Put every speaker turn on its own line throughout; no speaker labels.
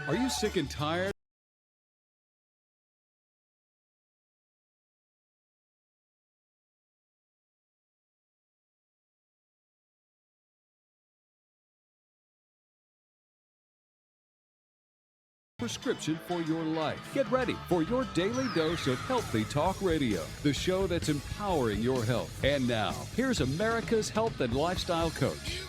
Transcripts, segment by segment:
Are you sick and tired? Prescription for your life. Get ready for your daily dose of Healthy Talk Radio, the show that's empowering your health. And now, here's America's health and lifestyle coach.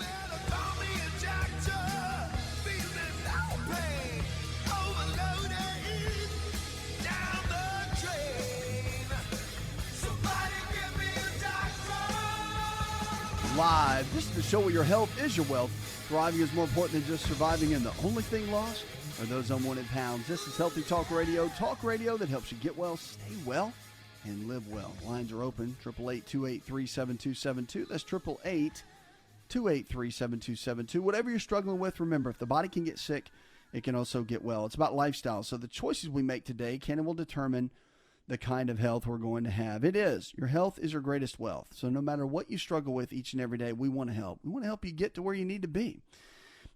Live. This is the show where your health is your wealth. Thriving is more important than just surviving, and the only thing lost are those unwanted pounds. This is Healthy Talk Radio that helps you get well, stay well, and live well. Lines are open, 888-283-7272. That's 888-283-7272. Whatever you're struggling with, remember, if the body can get sick, it can also get well. It's about lifestyle. So the choices we make today can and will determine the kind of health we're going to have. Your health is your greatest wealth. So no matter what you struggle with each and every day, we want to help. We want to help you get to where you need to be,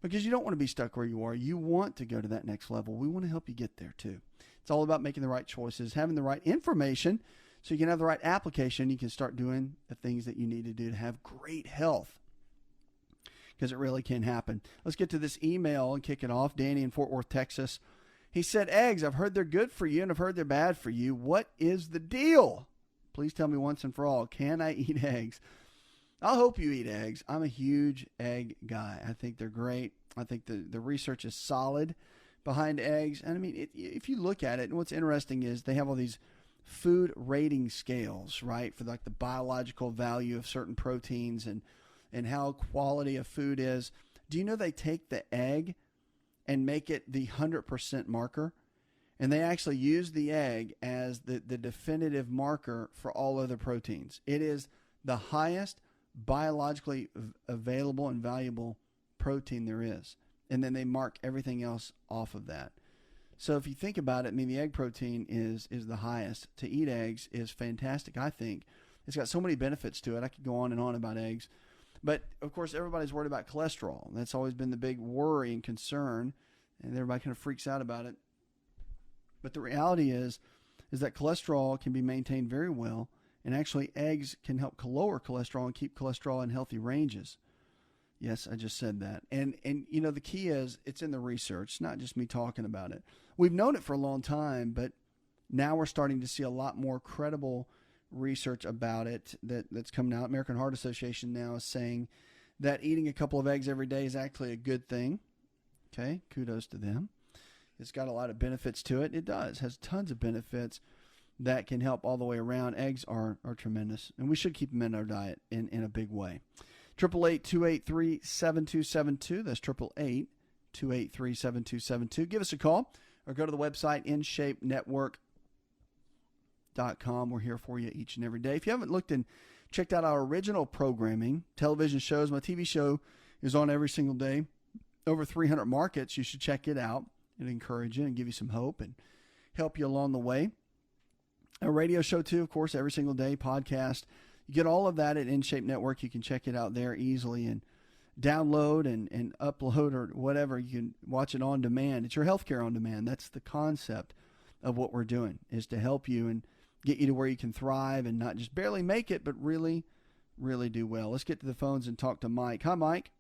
because you don't want to be stuck where you are. You want to go to that next level. We want to help you get there too. It's all about making the right choices, having the right information so you can have the right application. You can start doing the things that you need to do to have great health, because it really can happen. Let's get to this email and kick it off. Danny in Fort Worth, Texas. He said, eggs, I've heard they're good for you and I've heard they're bad for you. What is the deal? Please tell me once and for all, can I eat eggs? I hope you eat eggs. I'm a huge egg guy. I think they're great. I think the research is solid behind eggs. And I mean, if you look at it, and what's interesting is they have all these food rating scales, right, for like the biological value of certain proteins and how quality of food is. Do you know they take the egg and make it the 100% marker? And they actually use the egg as the definitive marker for all other proteins. It is the highest biologically available and valuable protein there is. And then they mark everything else off of that. So if you think about it, I mean, the egg protein is the highest. To eat eggs is fantastic, I think. It's got so many benefits to it. I could go on and on about eggs. But, of course, everybody's worried about cholesterol. That's always been the big worry and concern, and everybody kind of freaks out about it. But the reality is that cholesterol can be maintained very well, and actually eggs can help lower cholesterol and keep cholesterol in healthy ranges. Yes, I just said that. And you know, the key is it's in the research. It's not just me talking about it. We've known it for a long time, but now we're starting to see a lot more credible research about it that's coming out. American Heart Association now is saying that eating a couple of eggs every day is actually a good thing. Okay, kudos to them. It's got a lot of benefits to it. It does. It has tons of benefits that can help all the way around. Eggs are tremendous, and we should keep them in our diet in a big way. 888-283-7272. That's 888-283-7272. Give us a call or go to the website InShapeNetwork.com. We're here for you each and every day. If you haven't looked and checked out our original programming, television shows, my TV show is on every single day. Over 300 markets. You should check it out. It'll encourage you and give you some hope and help you along the way. A radio show too, of course, every single day, podcast. You get all of that at InShape Network. You can check it out there easily and download and upload or whatever. You can watch it on demand. It's your healthcare on demand. That's the concept of what we're doing, is to help you and get you to where you can thrive and not just barely make it, but really, really do well. Let's get to the phones and talk to Mike. Hi, Mike.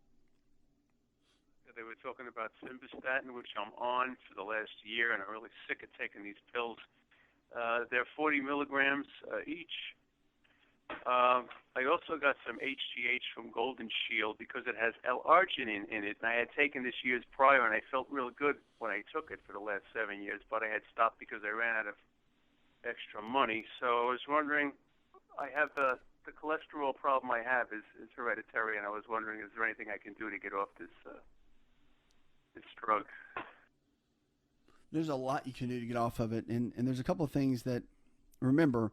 They were talking about simvastatin, which I'm on for the last year, and I'm really sick of taking these pills. They're 40 milligrams each. I also got some HGH from Golden Shield because it has L-arginine in it, and I had taken this years prior, and I felt real good when I took it for the last 7 years, but I had stopped because I ran out of extra money. So I was wondering, I have the cholesterol problem I have is hereditary, and I was wondering, is there anything I can do to get off this drug?
There's a lot you can do to get off of it, and there's a couple of things that, remember,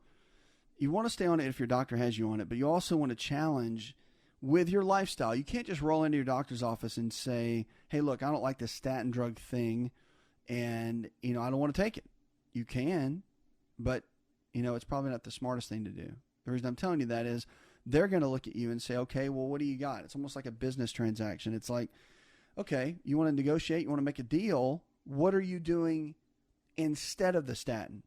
you want to stay on it if your doctor has you on it, but you also want to challenge with your lifestyle. You can't just roll into your doctor's office and say, hey, look, I don't like this statin drug thing, and, I don't want to take it. You can, but, it's probably not the smartest thing to do. The reason I'm telling you that is they're going to look at you and say, okay, well, what do you got? It's almost like a business transaction. It's like, Okay, you want to negotiate, you want to make a deal. What are you doing instead of the statin?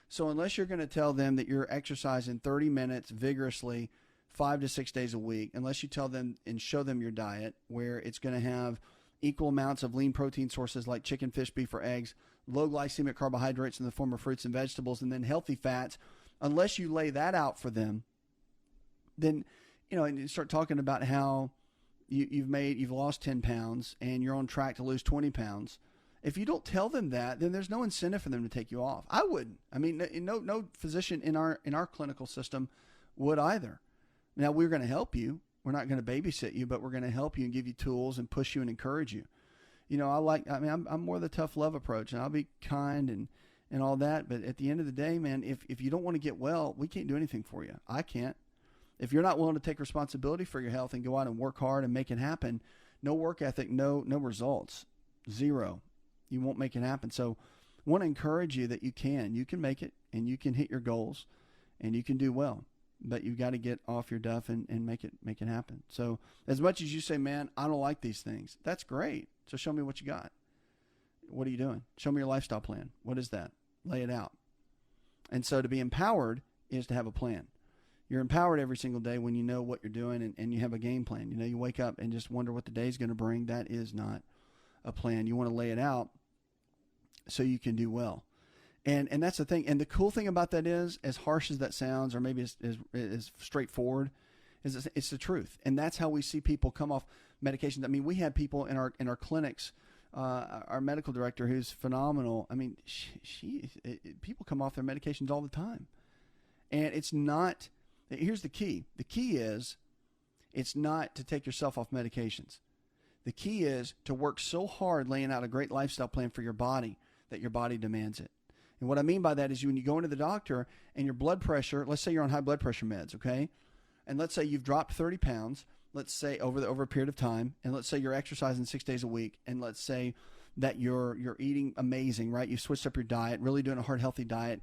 So unless you're going to tell them that you're exercising 30 minutes vigorously 5 to 6 days a week, unless you tell them and show them your diet where it's going to have equal amounts of lean protein sources like chicken, fish, beef, or eggs, low glycemic carbohydrates in the form of fruits and vegetables, and then healthy fats, unless you lay that out for them, then, and you start talking about how you've lost 10 pounds and you're on track to lose 20 pounds. If you don't tell them that, then there's no incentive for them to take you off. I wouldn't. I mean, no physician in our clinical system would either. Now, we're going to help you. We're not going to babysit you, but we're going to help you and give you tools and push you and encourage you. I'm more the tough love approach, and I'll be kind and all that. But at the end of the day, man, if you don't want to get well, we can't do anything for you. I can't. If you're not willing to take responsibility for your health and go out and work hard and make it happen, no work ethic, no results, zero. You won't make it happen. So I want to encourage you that you can make it, and you can hit your goals, and you can do well. But you've got to get off your duff and make it happen. So as much as you say, man, I don't like these things, that's great. So show me what you got. What are you doing? Show me your lifestyle plan. What is that? Lay it out. And so to be empowered is to have a plan. You're empowered every single day when you know what you're doing and you have a game plan. You wake up and just wonder what the day's going to bring. That is not a plan. You want to lay it out so you can do well. And that's the thing. And the cool thing about that is, as harsh as that sounds, or maybe as straightforward, is it's the truth. And that's how we see people come off medications. I mean, we have people in our clinics, our medical director, who's phenomenal. I mean, people come off their medications all the time. And it's not, here's the key. The key is, it's not to take yourself off medications. The key is to work so hard laying out a great lifestyle plan for your body that your body demands it. And what I mean by that is when you go into the doctor and your blood pressure, let's say you're on high blood pressure meds, okay? And let's say you've dropped 30 pounds, let's say over a period of time, and let's say you're exercising 6 days a week, and let's say that you're eating amazing, right? You've switched up your diet, really doing a hard, healthy diet,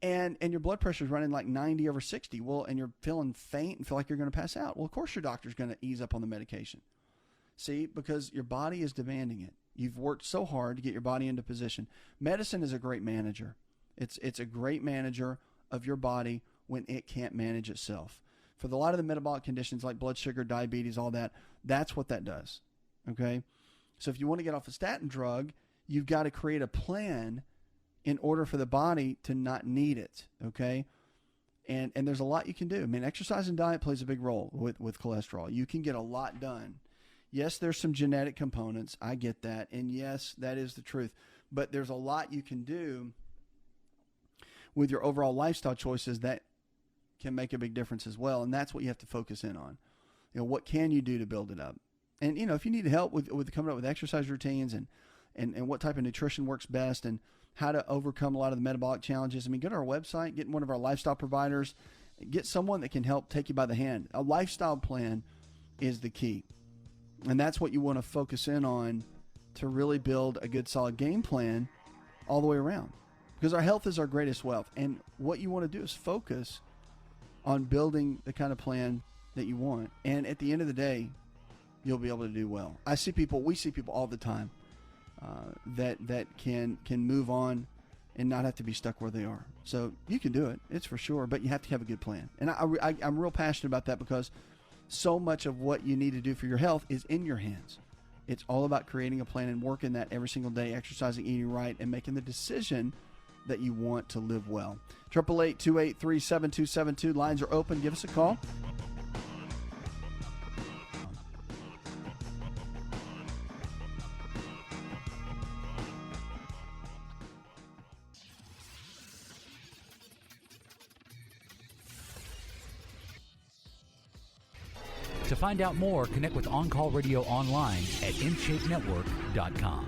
and your blood pressure is running like 90 over 60, well, and you're feeling faint and feel like you're going to pass out. Well, of course your doctor's going to ease up on the medication. See, because your body is demanding it. You've worked so hard to get your body into position. Medicine is a great manager. It's a great manager of your body when it can't manage itself. For a lot of the metabolic conditions like blood sugar, diabetes, all that, that's what that does. Okay? So if you want to get off a statin drug, you've got to create a plan in order for the body to not need it. Okay? And there's a lot you can do. I mean, exercise and diet plays a big role with cholesterol. You can get a lot done. Yes, there's some genetic components. I get that. And yes, that is the truth. But there's a lot you can do with your overall lifestyle choices that can make a big difference as well. And that's what you have to focus in on. What can you do to build it up? And, if you need help with coming up with exercise routines and what type of nutrition works best and how to overcome a lot of the metabolic challenges, go to our website, get one of our lifestyle providers, get someone that can help take you by the hand. A lifestyle plan is the key. And that's what you want to focus in on to really build a good, solid game plan all the way around. Because our health is our greatest wealth. And what you want to do is focus on building the kind of plan that you want. And at the end of the day, you'll be able to do well. We see people all the time that can move on and not have to be stuck where they are. So you can do it, it's for sure, but you have to have a good plan. And I'm real passionate about that because so much of what you need to do for your health is in your hands. It's all about creating a plan and working that every single day, exercising, eating right, and making the decision that you want to live well. 888-283-7272. Lines are open. Give us a call.
To find out more, connect with On Call Radio online at InShapeNetwork.com.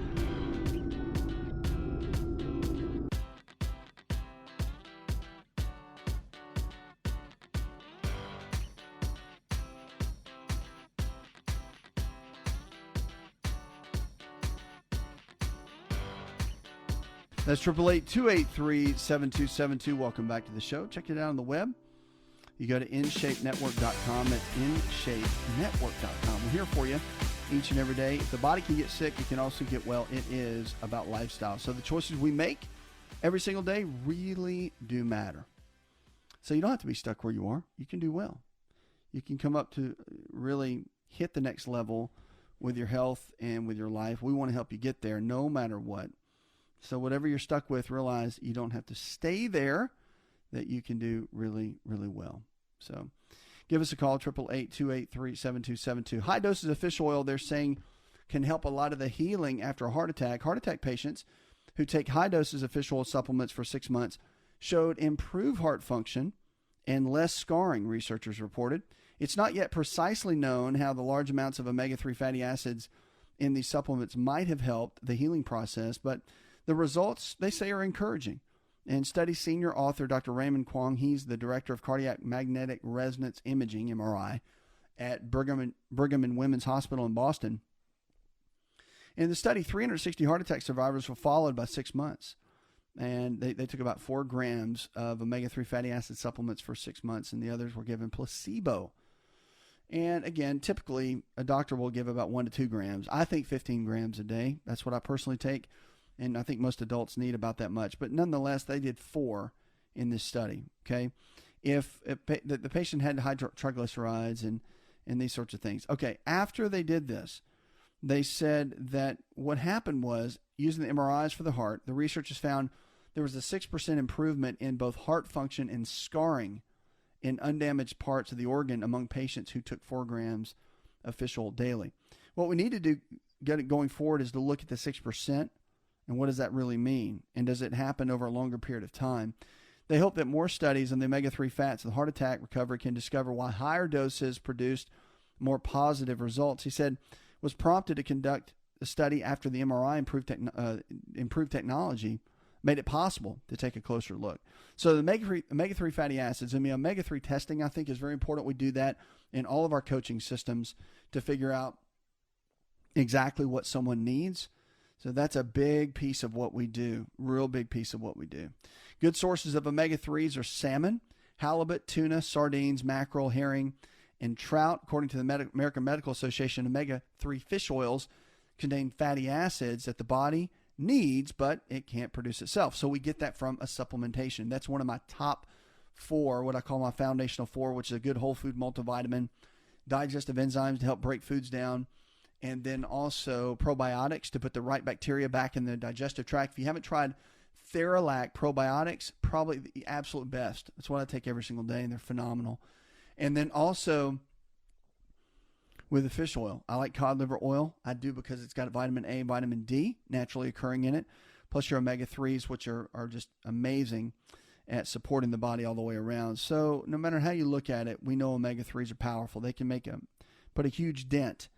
That's 888-283-7272. Welcome back to the show. Check it out on the web. You go to InShapeNetwork.com. That's InShapeNetwork.com. We're here for you. each and every day. If the body can get sick, it can also get well. It is about lifestyle. So the choices we make every single day really do matter. So you don't have to be stuck where you are. You can do well. You can come up to really hit the next level with your health and with your life. We want to help you get there no matter what. So whatever you're stuck with, realize you don't have to stay there, that you can do really, really well. So give us a call, 888-283-7272. High doses of fish oil, they're saying, can help a lot of the healing after a heart attack. Heart attack patients who take high doses of fish oil supplements for 6 months showed improved heart function and less scarring, researchers reported. It's not yet precisely known how the large amounts of omega-3 fatty acids in these supplements might have helped the healing process, but the results, they say, are encouraging. And study senior author Dr. Raymond Kwong, he's the director of cardiac magnetic resonance imaging, MRI, at Brigham and Women's Hospital in Boston. In the study, 360 heart attack survivors were followed by 6 months. And they took about 4 grams of omega-3 fatty acid supplements for 6 months, and the others were given placebo. And again, typically, a doctor will give about 1 to 2 grams. I think 15 grams a day. That's what I personally take. And I think most adults need about that much. But nonetheless, they did 4 in this study, okay? If the patient had high triglycerides and these sorts of things. Okay, after they did this, they said that what happened was, using the MRIs for the heart, the researchers found there was a 6% improvement in both heart function and scarring in undamaged parts of the organ among patients who took 4 grams of fish oil daily. What we need to do going forward is to look at the 6%. And what does that really mean? And does it happen over a longer period of time? They hope that more studies on the omega-3 fats and heart attack recovery can discover why higher doses produced more positive results. He said, was prompted to conduct a study after the MRI improved technology made it possible to take a closer look. So the omega-3 fatty acids, omega-3 testing, I think, is very important. We do that in all of our coaching systems to figure out exactly what someone needs. So that's a big piece of what we do, real big piece of what we do. Good sources of omega-3s are salmon, halibut, tuna, sardines, mackerel, herring, and trout. According to the American Medical Association, omega-3 fish oils contain fatty acids that the body needs, but it can't produce itself. So we get that from a supplementation. That's one of my top 4, what I call my foundational 4, which is a good whole food multivitamin, digestive enzymes to help break foods down, and then also probiotics to put the right bacteria back in the digestive tract. If you haven't tried Theralac probiotics, probably the absolute best. That's what I take every single day, and they're phenomenal. And then also with the fish oil, I like cod liver oil. I do because it's got vitamin A and vitamin D naturally occurring in it, plus your omega-3s, which are just amazing at supporting the body all the way around. So no matter how you look at it, we know omega-3s are powerful. They can put a huge dent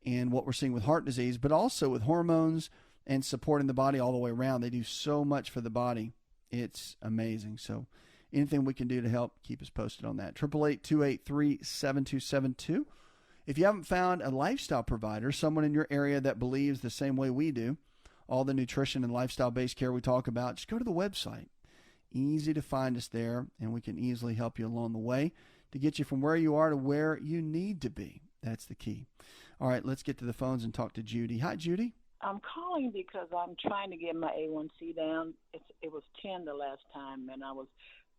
in what we're seeing with heart disease, but also with hormones and supporting the body all the way around. They do so much for the body. It's amazing. So anything we can do to help, keep us posted on that. 888-283-7272. If you haven't found a lifestyle provider, someone in your area that believes the same way we do, all the nutrition and lifestyle-based care we talk about, just go to the website. Easy to find us there, and we can easily help you along the way to get you from where you are to where you need to be. That's the key. All right, let's get to the phones and talk to Judy. Hi, Judy.
I'm calling because I'm trying to get my A1C down. It was 10 the last time, and I was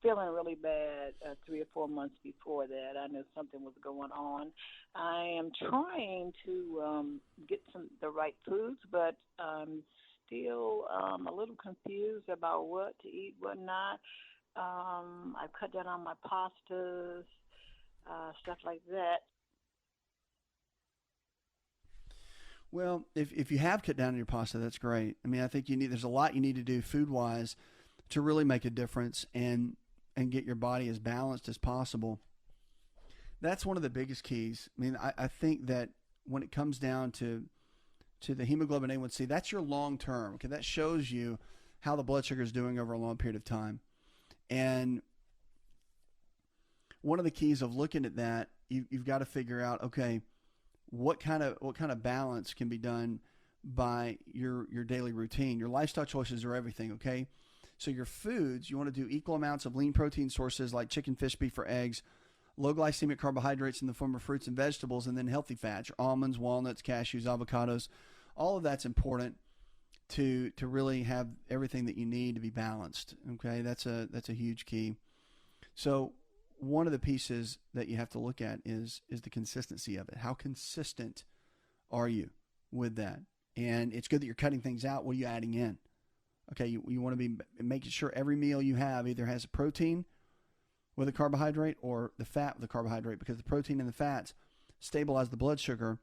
feeling really bad 3 or 4 months before that. I knew something was going on. I am trying to get the right foods, but I'm still a little confused about what to eat, what not. I've cut down on my pastas, stuff like that.
Well, if you have cut down on your pasta, that's great. I mean, I think there's a lot you need to do food-wise to really make a difference and get your body as balanced as possible. That's one of the biggest keys. I mean, I think that when it comes down to the hemoglobin A1C, that's your long term. Okay, that shows you how the blood sugar is doing over a long period of time. And one of the keys of looking at that, you've got to figure out, okay, what kind of balance can be done by your daily routine. Your lifestyle choices are everything, okay? So your foods, you want to do equal amounts of lean protein sources like chicken, fish, beef, or eggs, low glycemic carbohydrates in the form of fruits and vegetables, and then healthy fats, your almonds, walnuts, cashews, avocados. All of that's important to really have everything that you need to be balanced. Okay, that's a huge key. So one of the pieces that you have to look at is the consistency of it. How consistent are you with that? And it's good that you're cutting things out. What are you adding in? Okay, you want to be making sure every meal you have either has a protein with a carbohydrate or the fat with a carbohydrate, because the protein and the fats stabilize the blood sugar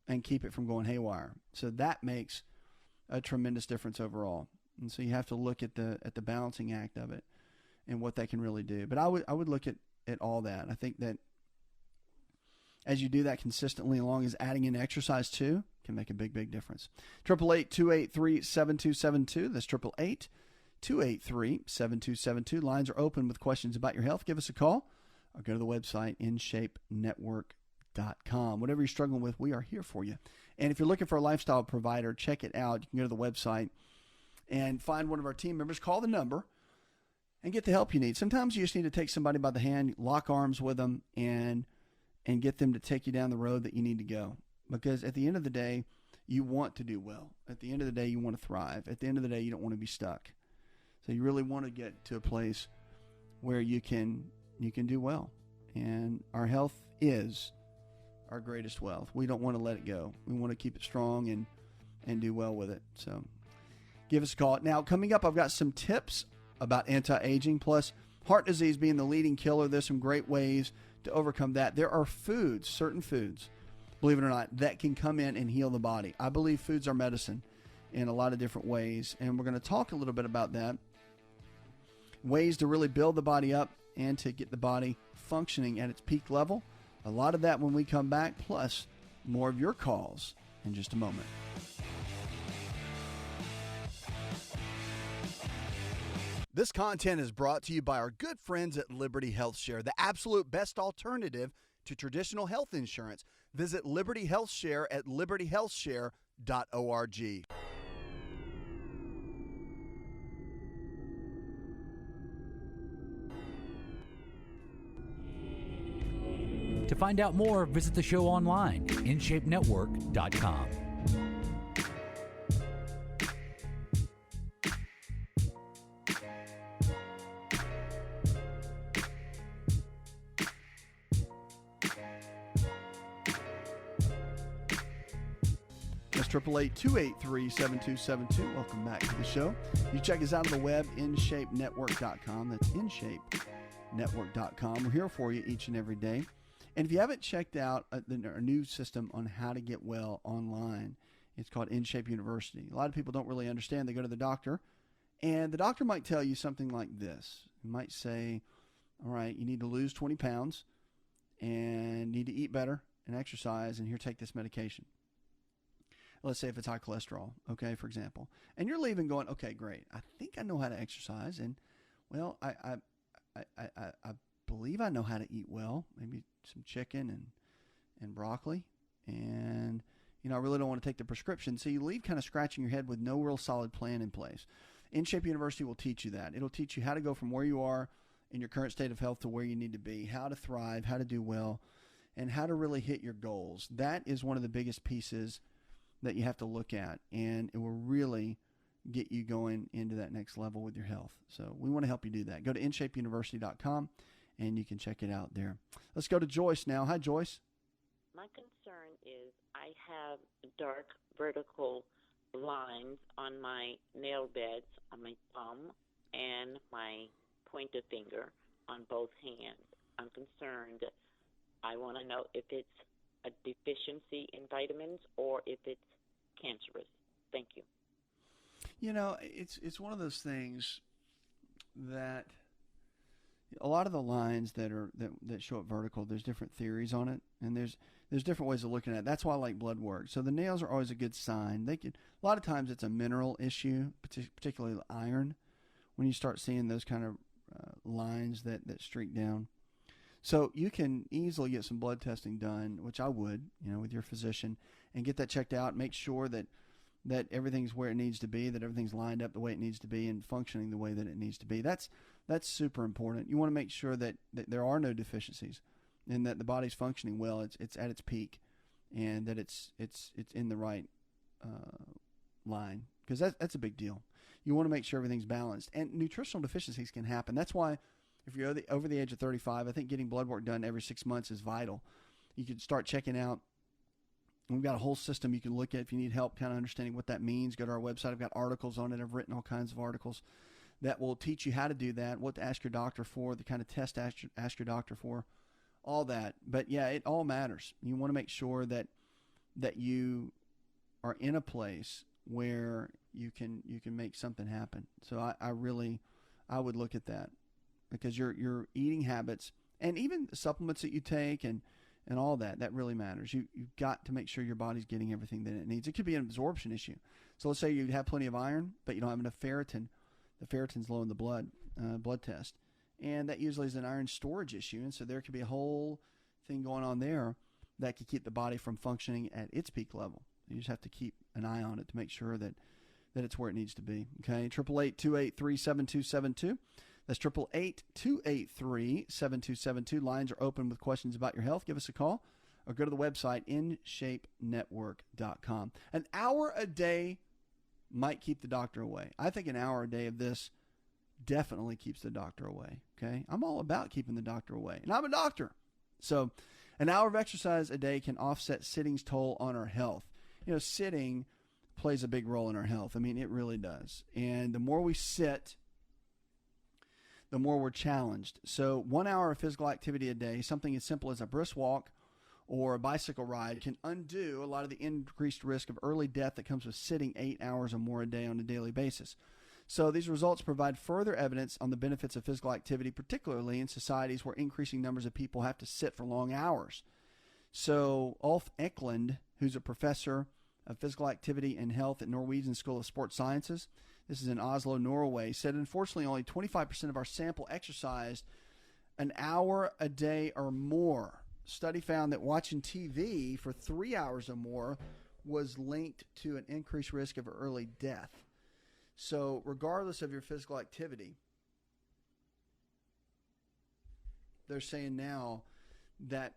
and keep it from going haywire. So that makes a tremendous difference overall. And so you have to look at the balancing act of it and what that can really do. But I would look at all that. I think that as you do that consistently, along as adding in exercise too, can make a big difference. 888-283-7272. That's 888-283-7272. Lines are open with questions about your health. Give us a call or go to the website, InShapeNetwork.com. Whatever you're struggling with, we are here for you. And if you're looking for a lifestyle provider, check it out. You can go to the website and find one of our team members. Call the number and get the help you need. Sometimes you just need to take somebody by the hand, lock arms with them, and get them to take you down the road that you need to go. Because at the end of the day, you want to do well. At the end of the day, you want to thrive. At the end of the day, you don't want to be stuck. So you really want to get to a place where you can do well. And our health is our greatest wealth. We don't want to let it go. We want to keep it strong and do well with it. So give us a call. Now, coming up, I've got some tips about anti-aging, plus heart disease being the leading killer. There's some great ways to overcome that. There are foods, certain foods, believe it or not, that can come in and heal the body. I believe foods are medicine in a lot of different ways, and we're going to talk a little bit about that. Ways to really build the body up and to get the body functioning at its peak level. A lot of that when we come back, plus more of your calls in just a moment. This content is brought to you by our good friends at Liberty Health Share, the absolute best alternative to traditional health insurance. Visit Liberty Health Share at libertyhealthshare.org.
To find out more, visit the show online, InShapeNetwork.com.
That's 888-283-7272. Welcome back to the show. You check us out on the web, InShapeNetwork.com. That's InShapeNetwork.com. We're here for you each and every day. And if you haven't checked out our new system on how to get well online, it's called InShape University. A lot of people don't really understand. They go to the doctor, and the doctor might tell you something like this. He might say, all right, you need to lose 20 pounds and need to eat better and exercise, and here, take this medication. Let's say if it's high cholesterol, okay, for example. And you're leaving going, okay, great. I think I know how to exercise, and, well, I believe I know how to eat well, maybe some chicken and broccoli, and I really don't want to take the prescription. So you leave kind of scratching your head with no real solid plan in place. InShape University will teach you that. It'll teach you how to go from where you are in your current state of health to where you need to be, how to thrive, how to do well, and how to really hit your goals. That is one of the biggest pieces that you have to look at, and it will really get you going into that next level with your health. So we want to help you do that. Go to InShapeUniversity.com, and you can check it out there. Let's go to Joyce now. Hi, Joyce.
My concern is I have dark vertical lines on my nail beds, on my thumb and my pointer finger on both hands. I'm concerned. I want to know if it's a deficiency in vitamins or if it's cancerous. Thank you.
It's one of those things that a lot of the lines that show up vertical, there's different theories on it, and there's different ways of looking at it. That's why I like blood work. So the nails are always a good sign. A lot of times it's a mineral issue, particularly iron, when you start seeing those kind of lines that streak down. So you can easily get some blood testing done, which I would, with your physician, and get that checked out. Make sure that everything's where it needs to be, that everything's lined up the way it needs to be, and functioning the way that it needs to be. That's super important. You want to make sure that there are no deficiencies. and that the body's functioning well. It's at its peak, and that it's in the right line, because that's a big deal. You want to make sure everything's balanced, and nutritional deficiencies can happen. That's why if you're over the age of 35, I think getting blood work done every 6 months is vital. You can start checking out. We've got a whole system you can look at if you need help kind of understanding what that means. Go to our website. I've got articles on it. I've written all kinds of articles that will teach you how to do that, what to ask your doctor for, the kind of test to ask your doctor for, all that. But yeah, it all matters. You want to make sure that you are in a place where you can make something happen. So I would look at that, because your eating habits and even the supplements that you take and all that really matters. You've got to make sure your body's getting everything that it needs. It could be an absorption issue. So let's say you have plenty of iron, but you don't have enough ferritin. The ferritin's low in the blood test. And that usually is an iron storage issue. And so there could be a whole thing going on there that could keep the body from functioning at its peak level. You just have to keep an eye on it to make sure that it's where it needs to be. Okay, 888-283-7272. That's 888-283-7272. Lines are open with questions about your health. Give us a call or go to the website, InShapeNetwork.com. An hour a day might keep the doctor away. I think an hour a day of this definitely keeps the doctor away. Okay, I'm all about keeping the doctor away, and I'm a doctor. So an hour of exercise a day can offset sitting's toll on our health. You know, sitting plays a big role in our health. I mean, it really does. And the more we sit, the more we're challenged. So 1 hour of physical activity a day, something as simple as a brisk walk or a bicycle ride, can undo a lot of the increased risk of early death that comes with sitting 8 hours or more a day on a daily basis. So these results provide further evidence on the benefits of physical activity, particularly in societies where increasing numbers of people have to sit for long hours. So Ulf Eklund, who's a professor of physical activity and health at Norwegian School of Sports Sciences, this is in Oslo, Norway, said unfortunately only 25% of our sample exercised an hour a day or more. Study found that watching TV for 3 hours or more was linked to an increased risk of early death. So regardless of your physical activity, they're saying now that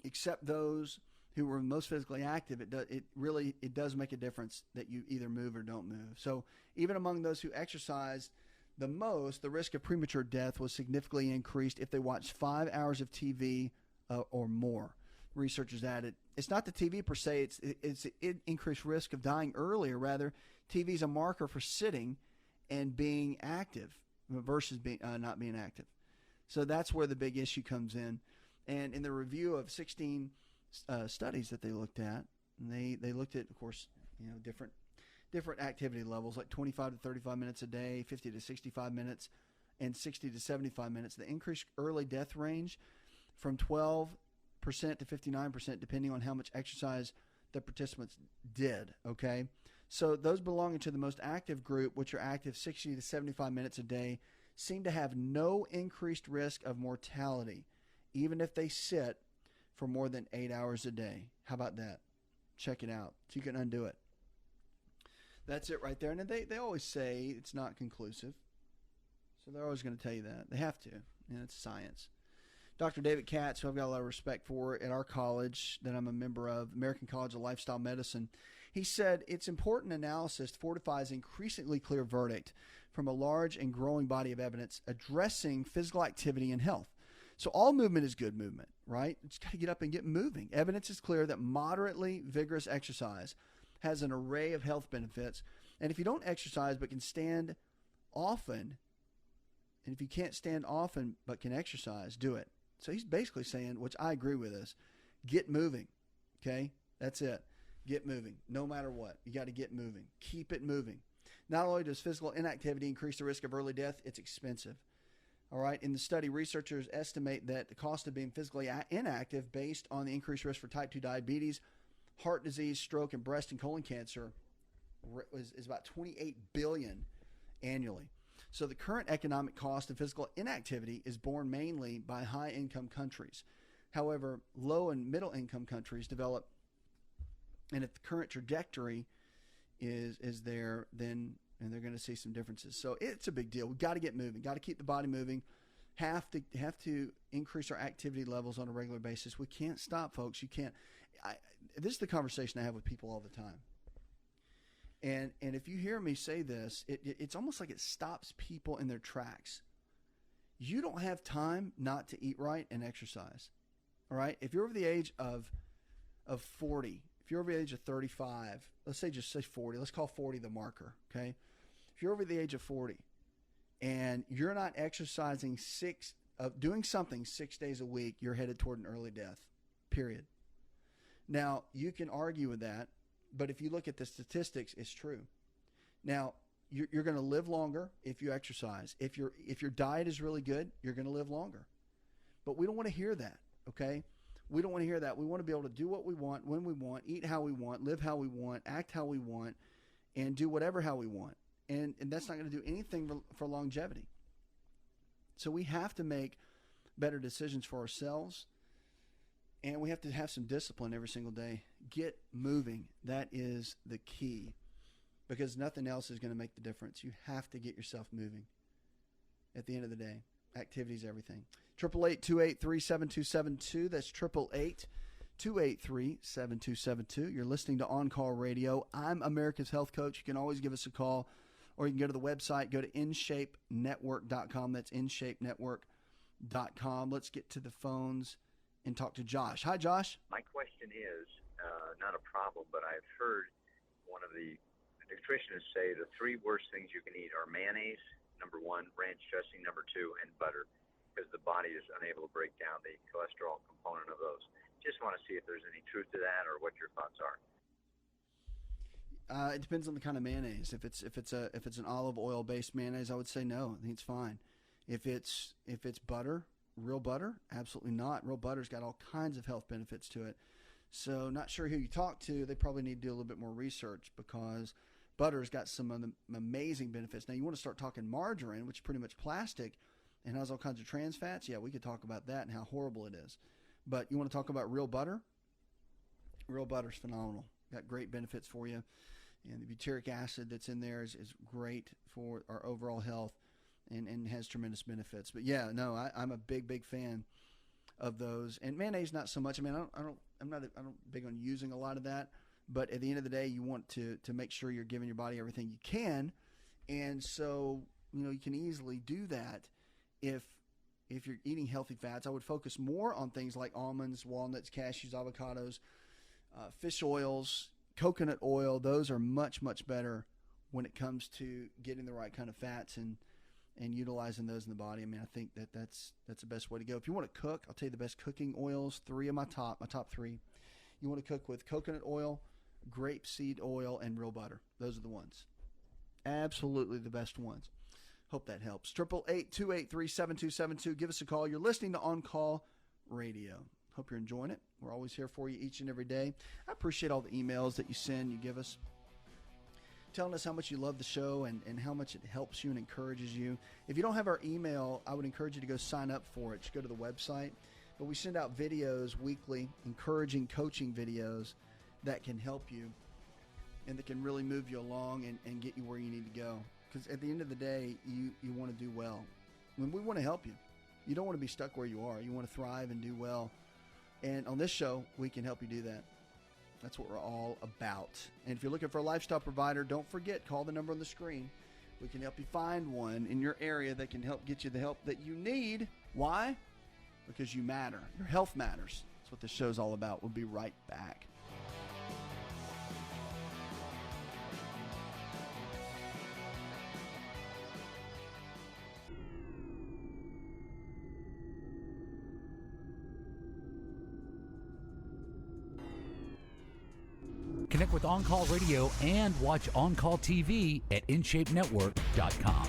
except those who were most physically active, it does make a difference that you either move or don't move. So even among those who exercised the most, the risk of premature death was significantly increased if they watched 5 hours of TV or more. Researchers added, it's not the TV per se, it's an increased risk of dying earlier. Rather, TV is a marker for sitting and being active versus not being active. So that's where the big issue comes in. And in the review of 16 studies that they looked at, and they looked at, of course, different activity levels, like 25 to 35 minutes a day, 50 to 65 minutes, and 60 to 75 minutes. The increased early death range from 12% to 59%, depending on how much exercise the participants did, okay? So those belonging to the most active group, which are active 60 to 75 minutes a day, seem to have no increased risk of mortality, even if they sit for more than 8 hours a day. How about that? Check it out. So you can undo it. That's it right there. And they always say it's not conclusive. So they're always going to tell you that. They have to. It's science. Dr. David Katz, who I've got a lot of respect for at our college that I'm a member of, American College of Lifestyle Medicine, he said it's important analysis fortifies increasingly clear verdict from a large and growing body of evidence addressing physical activity and health. So all movement is good movement, right? You just got to get up and get moving. Evidence is clear that moderately vigorous exercise has an array of health benefits. And if you don't exercise but can stand often, and if you can't stand often but can exercise, do it. So he's basically saying, which I agree with this, get moving, okay? That's it. Get moving, no matter what. You got to get moving. Keep it moving. Not only does physical inactivity increase the risk of early death, it's expensive. All right. In the study, researchers estimate that the cost of being physically inactive based on the increased risk for type 2 diabetes, heart disease, stroke, and breast and colon cancer is about $28 billion annually. So the current economic cost of physical inactivity is borne mainly by high-income countries. However, low and middle-income countries develop, and if the current trajectory is there, then they're going to see some differences. So it's a big deal. We've got to get moving. Got to keep the body moving. have to increase our activity levels on a regular basis. We can't stop, folks. You can't. This is the conversation I have with people all the time. And if you hear me say this, it's almost like it stops people in their tracks. You don't have time not to eat right and exercise. All right? If you're over the age of 40, if you're over the age of 35, let's say 40. Let's call 40 the marker, okay? If you're over the age of 40 and you're not exercising doing something 6 days a week, you're headed toward an early death, period. Now, you can argue with that, but if you look at the statistics, it's true. Now, you're going to live longer if you exercise. If your diet is really good, you're going to live longer. But we don't want to hear that, okay? We don't want to hear that. We want to be able to do what we want, when we want, eat how we want, live how we want, act how we want, and do whatever how we want. And that's not going to do anything for longevity. So we have to make better decisions for ourselves, and we have to have some discipline every single day. Get moving. That is the key, because nothing else is going to make the difference. You have to get yourself moving. At the end of the day, activity is everything. 888-283-7272. That's 888-283-7272. You're listening to On Call Radio. I'm America's Health Coach. You can always give us a call, or you can go to the website. Go to InShapeNetwork.com. That's InShapeNetwork.com. Let's get to the phones and talk to Josh. Hi, Josh.
My question is not a problem, but I've heard one of the nutritionists say the three worst things you can eat are mayonnaise, number one, ranch dressing, number two, and butter, because the body is unable to break down the cholesterol component of those. Just want to see if there's any truth to that, or what your thoughts are.
It depends on the kind of mayonnaise. If it's an olive oil based mayonnaise, I would say no. I think it's fine. If it's butter, real butter, absolutely not. Real butter's got all kinds of health benefits to it. So not sure who you talk to. They probably need to do a little bit more research, because butter's got some of the amazing benefits. Now, you want to start talking margarine, which is pretty much plastic and has all kinds of trans fats. Yeah, we could talk about that and how horrible it is. But you want to talk about real butter? Real butter's phenomenal. Got great benefits for you. And the butyric acid that's in there is great for our overall health and has tremendous benefits. But yeah, no, I'm a big fan of those. And mayonnaise, not so much. I mean, I'm not big on using a lot of that. But at the end of the day, you want to make sure you're giving your body everything you can. And so, you can easily do that if you're eating healthy fats. I would focus more on things like almonds, walnuts, cashews, avocados, fish oils, coconut oil. Those are much better when it comes to getting the right kind of fats and utilizing those in the body. I mean, I think that's the best way to go. If you want to cook, I'll tell you the best cooking oils. Three of my top three. You want to cook with coconut oil, grapeseed oil, and real butter. Those are the ones. Absolutely the best ones. Hope that helps. 888-283-7272. Give us a call. You're listening to On Call Radio. Hope you're enjoying it. We're always here for you each and every day. I appreciate all the emails that you send, you give us, telling us how much you love the show and how much it helps you and encourages you. If you don't have our email, I would encourage you to go sign up for it. Just go to the website. But we send out videos weekly, encouraging coaching videos that can help you and that can really move you along and get you where you need to go. Because at the end of the day, you want to do well. When we want to help you. You don't want to be stuck where you are. You want to thrive and do well. And on this show, we can help you do that. That's what we're all about. And if you're looking for a lifestyle provider, don't forget, call the number on the screen. We can help you find one in your area that can help get you the help that you need. Why? Because you matter. Your health matters. That's what this show's all about. We'll be right back.
Connect with On Call Radio and watch On Call TV at InShapeNetwork.com.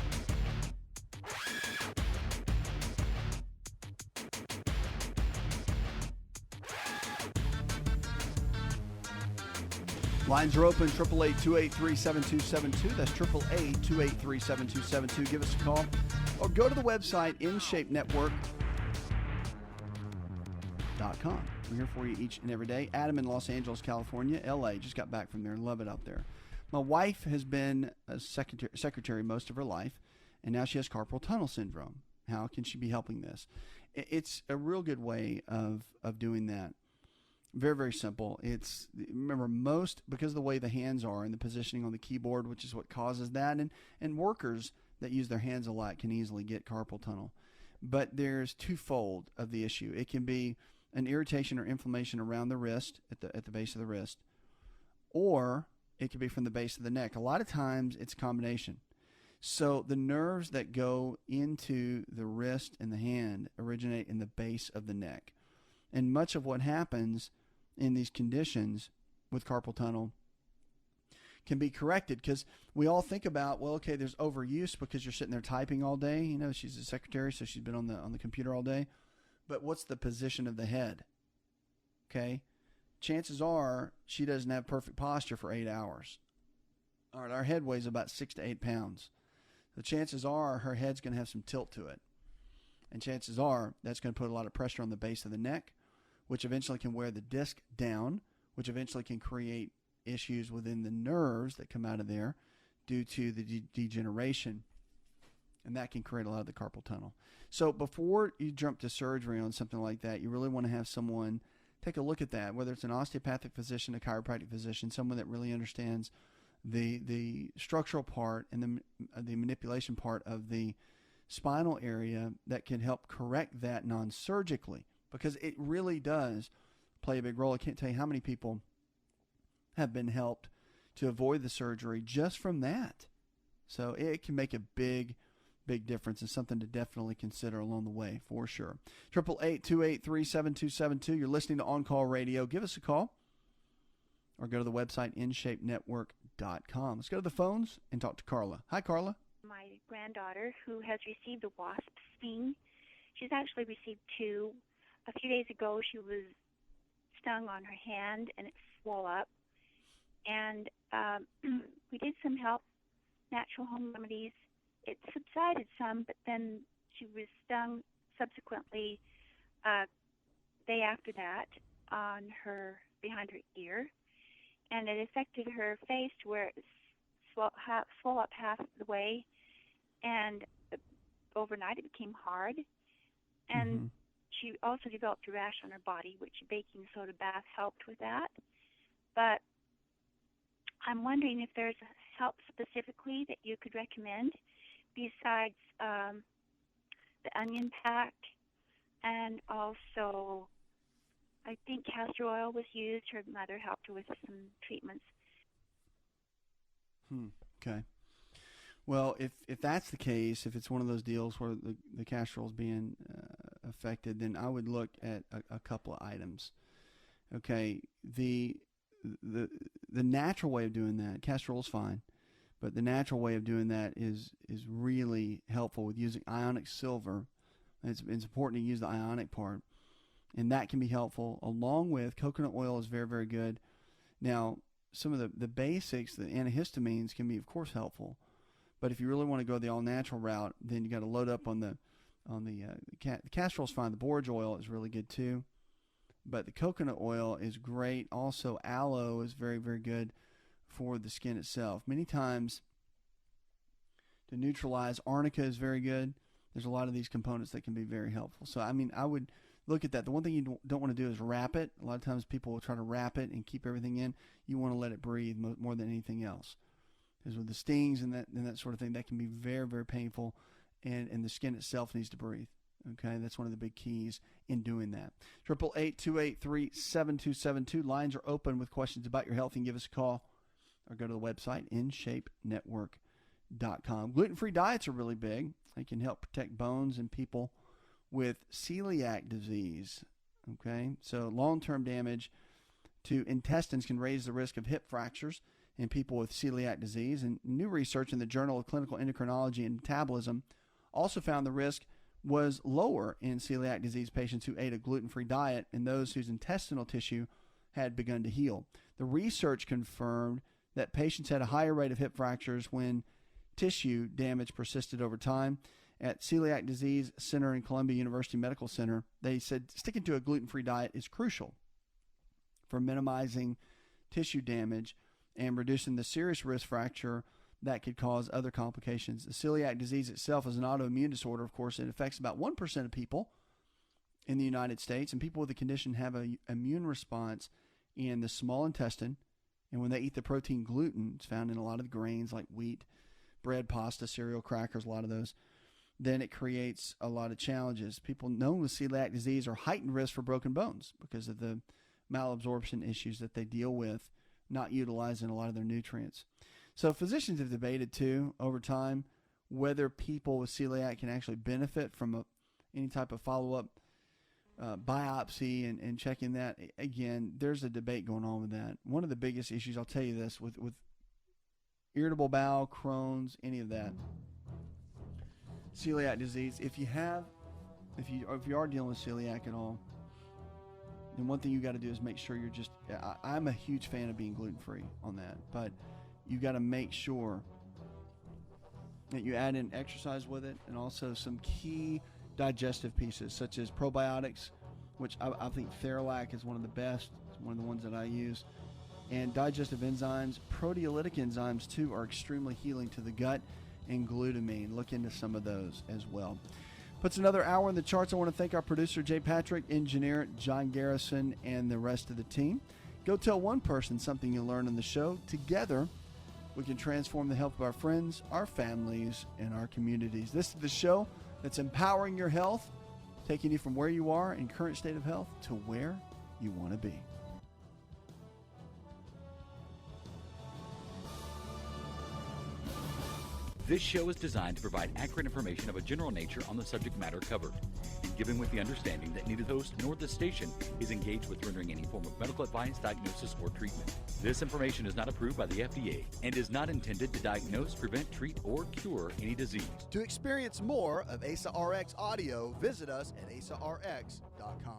Lines are open, 888-283-7272. That's 888-283-7272. Give us a call or go to the website, InShapeNetwork.com. We're here for you each and every day. Adam in Los Angeles, California, LA. Just got back from there. Love it out there. My wife has been a secretary most of her life, and now she has carpal tunnel syndrome. How can she be helping this? It's a real good way of doing that. Very, very simple. Remember, because of the way the hands are and the positioning on the keyboard, which is what causes that, and workers that use their hands a lot can easily get carpal tunnel. But there's twofold of the issue. It can be an irritation or inflammation around the wrist, at the base of the wrist, or it could be from the base of the neck. A lot of times it's a combination. So the nerves that go into the wrist and the hand originate in the base of the neck. And much of what happens in these conditions with carpal tunnel can be corrected, because we all think about, well, okay, there's overuse because you're sitting there typing all day. You know, she's a secretary, so she's been on the computer all day. But what's the position of the head? Okay, chances are she doesn't have perfect posture for 8 hours. All right, our head weighs about 6 to 8 pounds. The chances are her head's going to have some tilt to it. And chances are that's going to put a lot of pressure on the base of the neck, which eventually can wear the disc down, which eventually can create issues within the nerves that come out of there due to the degeneration. And that can create a lot of the carpal tunnel. So before you jump to surgery on something like that, you really want to have someone take a look at that, whether it's an osteopathic physician, a chiropractic physician, someone that really understands the structural part and the manipulation part of the spinal area that can help correct that non-surgically, because it really does play a big role. I can't tell you how many people have been helped to avoid the surgery just from that. So it can make a big difference, and something to definitely consider along the way, for sure. 888-283-7272. You're listening to On Call Radio. Give us a call or go to the website InShapeNetwork.com. Let's go to the phones and talk to Carla. Hi, Carla.
My granddaughter, who has received a wasp sting, she's actually received 2. A few days ago, she was stung on her hand, and it swelled up. And we did some natural home remedies. It subsided some, but then she was stung subsequently day after that on behind her ear, and it affected her face to where it swelled up half the way, and overnight it became hard, and she also developed a rash on her body, which a baking soda bath helped with that. But I'm wondering if there's help specifically that you could recommend besides the onion pack, and also I think castor oil was used. Her mother helped her with some treatments.
Okay. Well, if that's the case, if it's one of those deals where the castor oil is being affected, then I would look at a couple of items. Okay, the natural way of doing that, castor oil is fine, but the natural way of doing that is really helpful with using ionic silver. It's important to use the ionic part, and that can be helpful, along with coconut oil is very, very good. Now, some of the basics, the antihistamines can be, of course, helpful, but if you really want to go the all-natural route, then you got to load up on the castor oil is fine. The borage oil is really good too, but the coconut oil is great. Also, aloe is very, very good for the skin itself. Many times, to neutralize, arnica is very good. There's a lot of these components that can be very helpful. So, I mean, I would look at that. The one thing you don't want to do is wrap it. A lot of times people will try to wrap it and keep everything in. You want to let it breathe more than anything else. Because with the stings and that sort of thing, that can be very, very painful, and the skin itself needs to breathe. Okay, that's one of the big keys in doing that. 888-283-7272. Lines are open with questions about your health. You can give us a call or go to the website, InShapeNetwork.com. Gluten-free diets are really big. They can help protect bones in people with celiac disease. Okay, so long-term damage to intestines can raise the risk of hip fractures in people with celiac disease. And new research in the Journal of Clinical Endocrinology and Metabolism also found the risk was lower in celiac disease patients who ate a gluten-free diet and those whose intestinal tissue had begun to heal. The research confirmed that patients had a higher rate of hip fractures when tissue damage persisted over time. At Celiac Disease Center in Columbia University Medical Center, they said sticking to a gluten-free diet is crucial for minimizing tissue damage and reducing the serious risk fracture that could cause other complications. The celiac disease itself is an autoimmune disorder. Of course, it affects about 1% of people in the United States, and people with the condition have an immune response in the small intestine, and when they eat the protein gluten, it's found in a lot of the grains like wheat, bread, pasta, cereal, crackers, a lot of those, then it creates a lot of challenges. People known with celiac disease are heightened risk for broken bones because of the malabsorption issues that they deal with, not utilizing a lot of their nutrients. So physicians have debated, too, over time, whether people with celiac can actually benefit from any type of follow-up biopsy and checking that. Again, there's a debate going on with that. One of the biggest issues, I'll tell you this, with irritable bowel, Crohn's, any of that, celiac disease, if you are dealing with celiac at all, then one thing you got to do is make sure you're just, I'm a huge fan of being gluten-free on that, but you got to make sure that you add in exercise with it and also some key digestive pieces such as probiotics, which I think Theralac is one of the best. It's one of the ones that I use. And digestive enzymes, proteolytic enzymes too, are extremely healing to the gut, and glutamine. Look into some of those as well. Puts another hour in the charts. I want to thank our producer, Jay Patrick, engineer, John Garrison, and the rest of the team. Go tell one person something you learned on the show. Together, we can transform the health of our friends, our families, and our communities. This is the show that's empowering your health, taking you from where you are in current state of health to where you want to be.
This show is designed to provide accurate information of a general nature on the subject matter covered, and given with the understanding that neither the host nor the station is engaged with rendering any form of medical advice, diagnosis, or treatment. This information is not approved by the FDA and is not intended to diagnose, prevent, treat, or cure any disease.
To experience more of Asa Rx audio, visit us at asarx.com.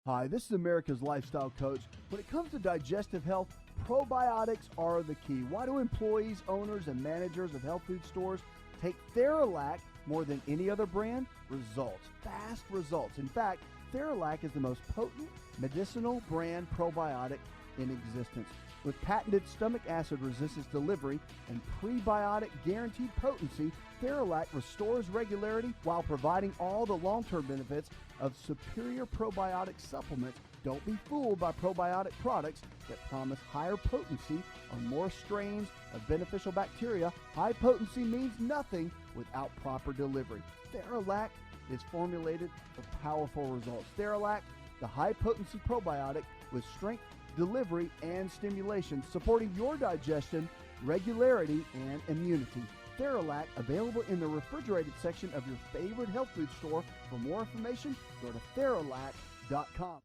Hi, this is America's Lifestyle Coach. When it comes to digestive health, probiotics are the key. Why do employees, owners, and managers of health food stores take Theralac more than any other brand? Results. Fast results. In fact, Theralac is the most potent medicinal brand probiotic in existence. With patented stomach acid resistance delivery and prebiotic guaranteed potency, Theralac restores regularity while providing all the long-term benefits of superior probiotic supplements. Don't be fooled by probiotic products that promise higher potency or more strains of beneficial bacteria. High potency means nothing without proper delivery. Theralac is formulated for powerful results. Theralac, the high potency probiotic with strength, delivery, and stimulation, supporting your digestion, regularity, and immunity. Theralac, available in the refrigerated section of your favorite health food store. For more information, go to Theralac.com.